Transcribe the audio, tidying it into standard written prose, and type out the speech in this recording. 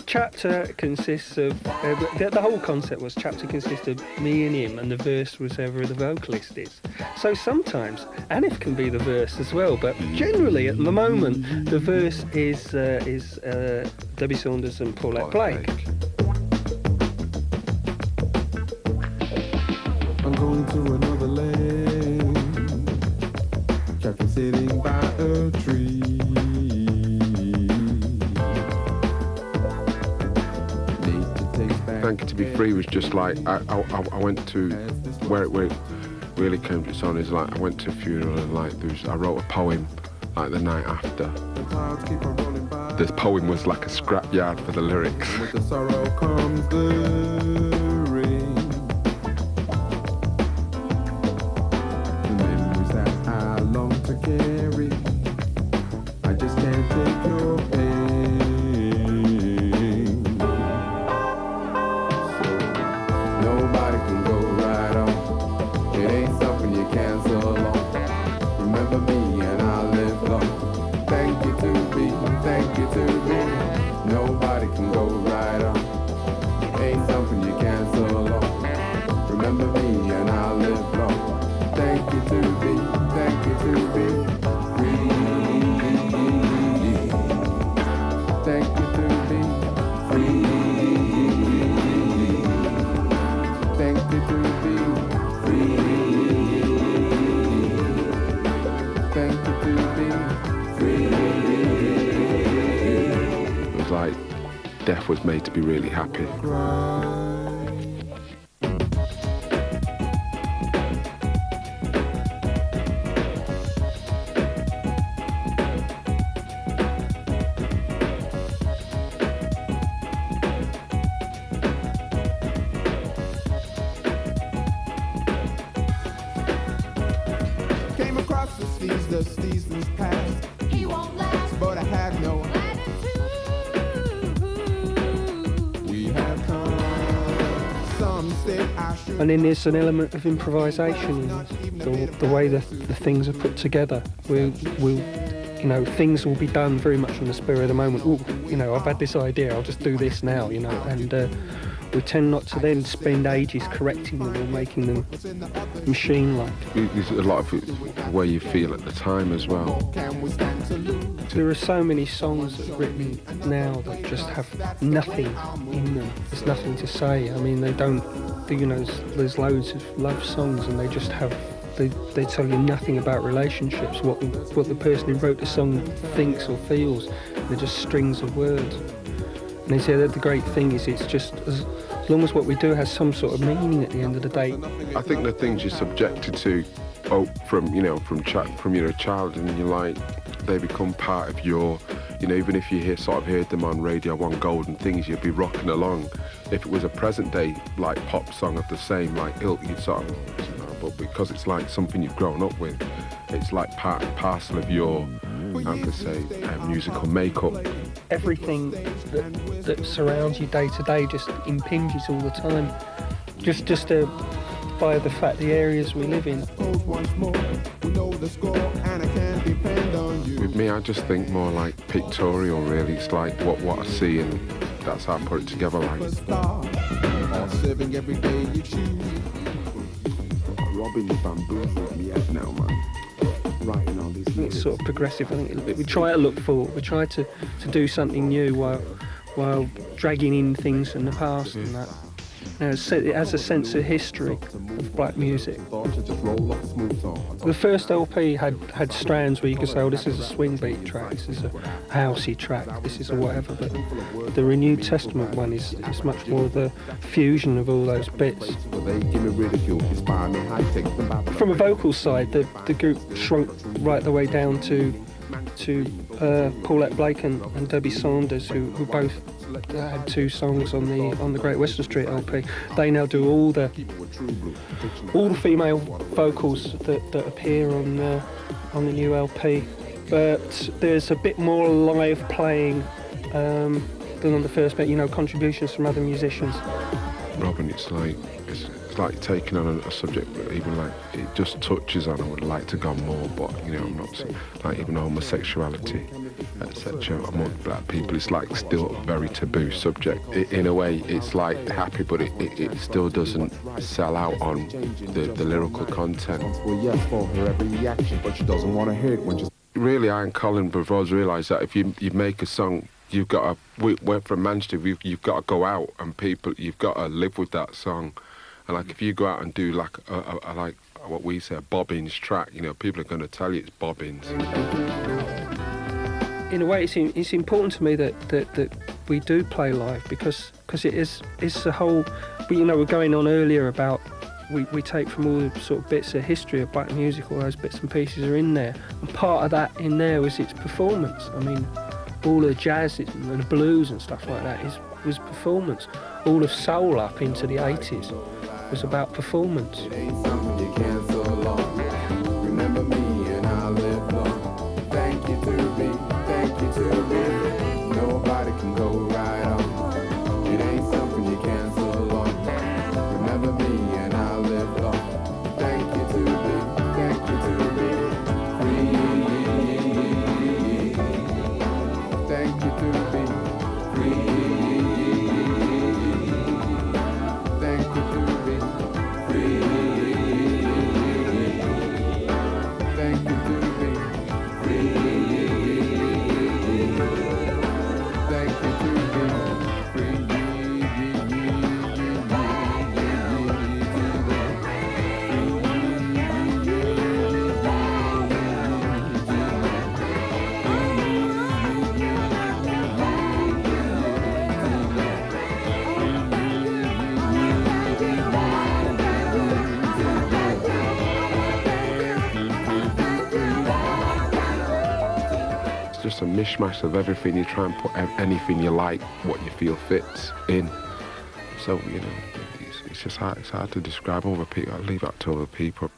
chapter consists of the whole concept was chapter consists of me and him, and the verse was whoever the vocalist is. So sometimes Anif can be the verse as well, but generally at the moment the verse is Debbie Saunders and Paulette Blake. I'm going to another land, chapter sitting by a tree. Thank You to Be Free was just like, I went to, where it really came to its own is like, I went to a funeral and like, I wrote a poem like the night after. This poem was like a scrapyard for the lyrics. With the sorrow comes the rain. The memories that I long to carry, I just can't take your pain. Nobody can go right on. It ain't something you cancel on. Remember me and I'll live long. Thank you to be, thank you to be. Nobody can go right on. Ain't something you cancel on. Remember me and I'll live long. Thank you to be, thank you to be free. Thank you to be free. Thank you to be free. Thank you to be free. It was like, death was made to be really happy. Came across the seasons past. He won't last, But I had no. We have come. Some say I should. And then there's an element of improvisation in the way the things are put together. We'll, you know, things will be done very much from the spur of the moment. Oh, you know, I've had this idea, I'll just do this now, you know, and we tend not to then spend ages correcting them or making them machine-like. There's a lot of it, the way you feel at the time as well. Can we stand to lose? There are so many songs that are written now that just have nothing in them. There's nothing to say. I mean, they don't, you know, there's loads of love songs and they just have, they tell you nothing about relationships, what the person who wrote the song thinks or feels. They're just strings of words. And they say that the great thing is it's just as long as what we do has some sort of meaning at the end of the day. I think the things you're subjected to, from you're a child and you're like, they become part of your, you know, even if you heard them on Radio 1 Gold and things, you'd be rocking along. If it was a present day like pop song of the same like ilk, you'd sort of, you know, but because it's like something you've grown up with, it's like part and parcel of your, how can I say, musical makeup. Everything that surrounds you day to day just impinges all the time. Just by the fact the areas we live in. Once more, we know the score and I can depend on you. With me, I just think more like pictorial, really. It's like what I see, and that's how I put it together. Like All serving every day you choose. Robin bamboozled me out now, man. Writing all these. It's sort of progressive. I think we try to look forward. We try to do something new while dragging in things from the past and that. You know, it has a sense of history of black music. The first LP had strands where you could say, oh, this is a swing beat track, this is a housey track, this is a whatever, but the Renewed Testament one is much more of the fusion of all those bits. From a vocal side, the group shrunk right the way down to Paulette Blake and Debbie Saunders, who both had 2 songs on the Great Western Street LP. They now do all the female vocals that appear on the new LP, but there's a bit more live playing than on the first bit. You know, contributions from other musicians. Robin, it's like taking on a subject that even like it just touches on. I would like to go more, but you know, I'm not like even homosexuality, etc. Among black people, it's like still a very taboo subject. In a way, it's like happy, but it still doesn't sell out on the lyrical content. Yes for her every reaction, but she doesn't want to hear it when she's. Really, I and Colin Bravos realised that if you make a song, you've got to. We went from Manchester. You've got to go out and people. You've got to live with that song. And like if you go out and do like a like what we say a Bobbins track, you know, people are going to tell you it's Bobbins. In a way, it's important to me that we do play live because it's the whole. You know, we're going on earlier about we take from all the sort of bits of history of black music, all those bits and pieces are in there, and part of that in there was its performance. I mean, all the jazz and the blues and stuff like that was performance. All of soul up into the 80s was about performance. It ain't something you can so long. Remember me and I'll live long. Thank you to me, thank you to me. Nobody can go right on. It ain't something you can so long. Remember me and I'll live long. Thank you to me, thank you to me. Free. Thank you to me. Free. Thank you to me. Free. Thank you to me. Free. Thank you to me. Free. It's just a mishmash of everything. You try and put anything you like, what you feel fits in. So you know, it's just hard. It's hard to describe. Other people, I leave that to other people.